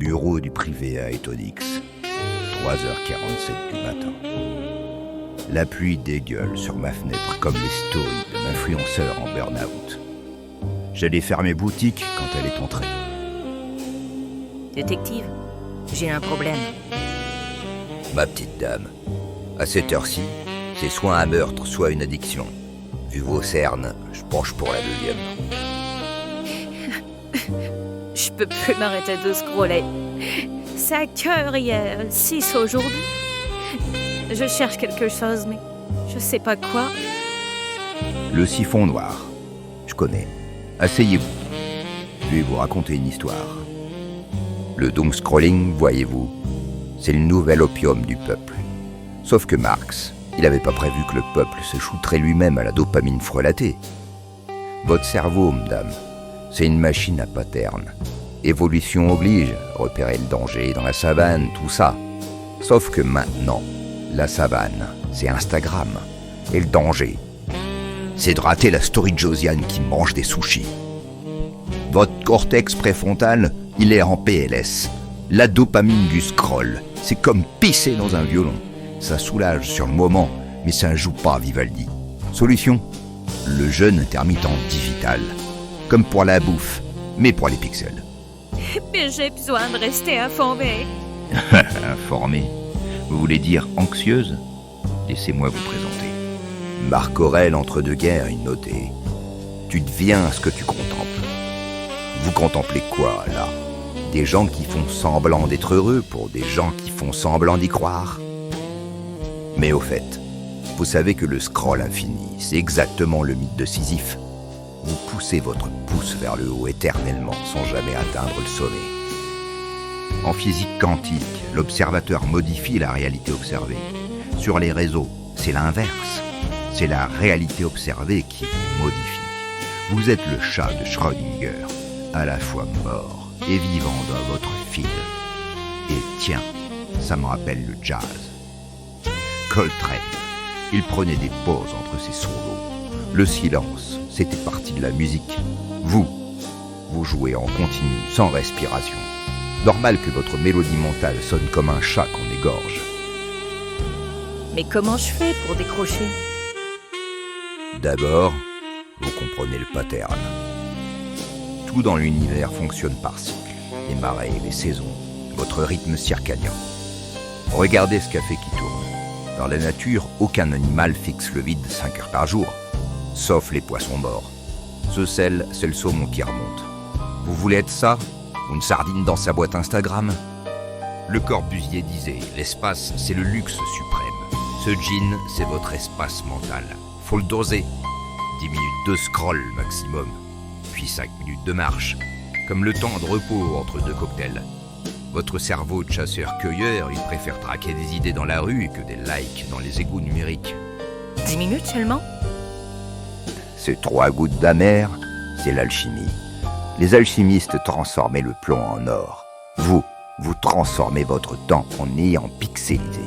bureau du privé à Etonix. 3h47 du matin. La pluie dégueule sur ma fenêtre comme les stories de l'influenceur en burn-out. J'allais fermer boutique quand elle est entrée. Détective, j'ai un problème. Ma petite dame, à cette heure-ci, c'est soit un meurtre, soit une addiction. Vu vos cernes, je penche pour la deuxième. Je peux plus m'arrêter de scroller. 5 heures hier, 6 aujourd'hui. Je cherche quelque chose, mais je sais pas quoi. Le siphon noir. Je connais. Asseyez-vous. Je vais vous raconter une histoire. Le doom scrolling, voyez-vous, c'est le nouvel opium du peuple. Sauf que Marx, il n'avait pas prévu que le peuple se shooterait lui-même à la dopamine frelatée. Votre cerveau, madame, c'est une machine à patterns. Évolution oblige, repérer le danger dans la savane, tout ça. Sauf que maintenant, la savane, c'est Instagram. Et le danger, c'est de rater la story de Josiane qui mange des sushis. Votre cortex préfrontal, il est en PLS. La dopamine du scroll, c'est comme pisser dans un violon. Ça soulage sur le moment, mais ça ne joue pas à Vivaldi. Solution, le jeûne intermittent digital. Comme pour la bouffe, mais pour les pixels. Mais j'ai besoin de rester informée. Informée. Vous voulez dire anxieuse? Laissez-moi vous présenter. Marc Aurèle, entre deux guerres, il notait. Tu deviens ce que tu contemples. Vous contemplez quoi, là? Des gens qui font semblant d'être heureux pour des gens qui font semblant d'y croire? Mais au fait, vous savez que le scroll infini, c'est exactement le mythe de Sisyphe. Vous poussez votre pouce vers le haut éternellement sans jamais atteindre le sommet. En physique quantique, l'observateur modifie la réalité observée. Sur les réseaux, c'est l'inverse. C'est la réalité observée qui vous modifie. Vous êtes le chat de Schrödinger, à la fois mort et vivant dans votre feed. Et tiens, ça me rappelle le jazz. Coltrane, il prenait des pauses entre ses solos. Le silence, c'était partie de la musique. Vous jouez en continu, sans respiration. Normal que votre mélodie mentale sonne comme un chat qu'on égorge. Mais comment je fais pour décrocher? D'abord, vous comprenez le pattern. Tout dans l'univers fonctionne par cycle. Les marées, les saisons, votre rythme circadien. Regardez ce café qui tourne. Dans la nature, aucun animal fixe le vide 5 heures par jour. Sauf les poissons morts. Ce sel, c'est le saumon qui remonte. Vous voulez être ça? Une sardine dans sa boîte Instagram? Le Corbusier disait, l'espace, c'est le luxe suprême. Ce jean, c'est votre espace mental. Faut le doser. 10 minutes de scroll maximum. Puis 5 minutes de marche. Comme le temps de repos entre deux cocktails. Votre cerveau de chasseur-cueilleur, il préfère traquer des idées dans la rue que des likes dans les égouts numériques. 10 minutes seulement? Ces 3 gouttes d'amer, c'est l'alchimie. Les alchimistes transformaient le plomb en or. Vous transformez votre temps en néant pixelisé.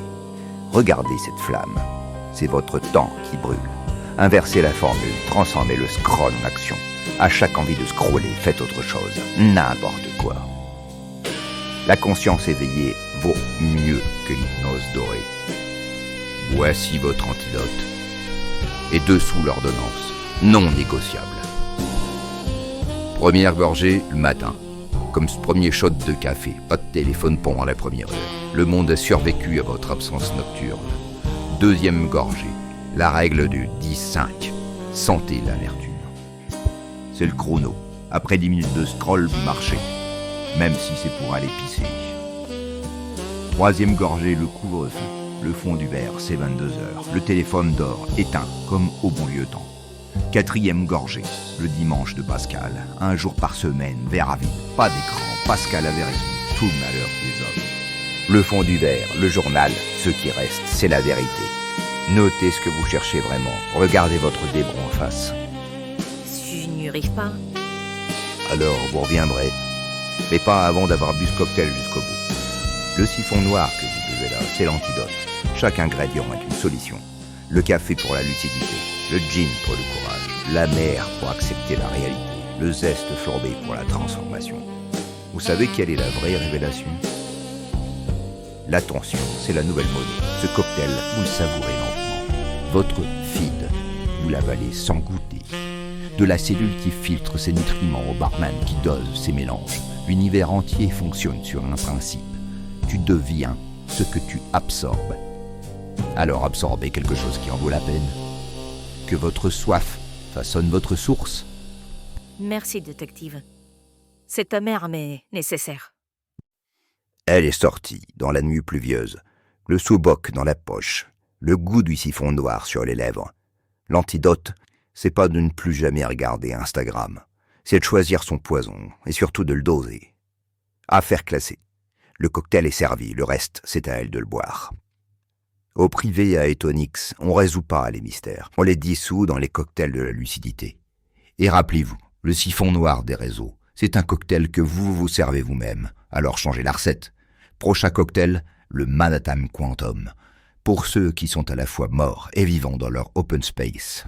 Regardez cette flamme. C'est votre temps qui brûle. Inversez la formule, transformez le scroll en action. À chaque envie de scroller, faites autre chose. N'importe quoi. La conscience éveillée vaut mieux que l'hypnose dorée. Voici votre antidote. Et dessous l'ordonnance, non négociable. Première gorgée, le matin. Comme ce premier shot de café, pas de téléphone pendant la première heure. Le monde a survécu à votre absence nocturne. Deuxième gorgée, la règle du 10-5. Sentez l'amertume. C'est le chrono. Après 10 minutes de scroll, vous marchez. Même si c'est pour aller pisser. Troisième gorgée, le couvre-feu. Le fond du verre, c'est 22h. Le téléphone dort, éteint, comme au bon vieux temps. Quatrième gorgée, le dimanche de Pascal. 1 jour par semaine, verre à vide, pas d'écran. Pascal avait raison, tout le malheur des hommes. Le fond du verre, le journal, ce qui reste, c'est la vérité. Notez ce que vous cherchez vraiment. Regardez votre débron en face. Si je n'y arrive pas. Alors vous reviendrez. Mais pas avant d'avoir bu ce cocktail jusqu'au bout. Le siphon noir que vous buvez là, c'est l'antidote. Chaque ingrédient est une solution. Le café pour la lucidité, le gin pour le courage, la mer pour accepter la réalité, le zeste flambé pour la transformation. Vous savez quelle est la vraie révélation? L'attention, c'est la nouvelle monnaie. Ce cocktail, vous le savourez lentement. Votre feed, vous l'avalez sans goûter. De la cellule qui filtre ses nutriments au barman qui dose ses mélanges. L'univers entier fonctionne sur un principe. Tu deviens ce que tu absorbes. Alors absorbez quelque chose qui en vaut la peine. Que votre soif façonne votre source. Merci, détective. C'est amer, mais nécessaire. Elle est sortie dans la nuit pluvieuse, le sous-boc dans la poche, le goût du siphon noir sur les lèvres. L'antidote, c'est pas de ne plus jamais regarder Instagram, c'est de choisir son poison et surtout de le doser. Affaire classée. Le cocktail est servi, le reste, c'est à elle de le boire. Au privé à Etonix, on résout pas les mystères, on les dissout dans les cocktails de la lucidité. Et rappelez-vous, le siphon noir des réseaux, c'est un cocktail que vous servez vous-même, alors changez la recette. Prochain cocktail, le Manhattan Quantum, pour ceux qui sont à la fois morts et vivants dans leur open space.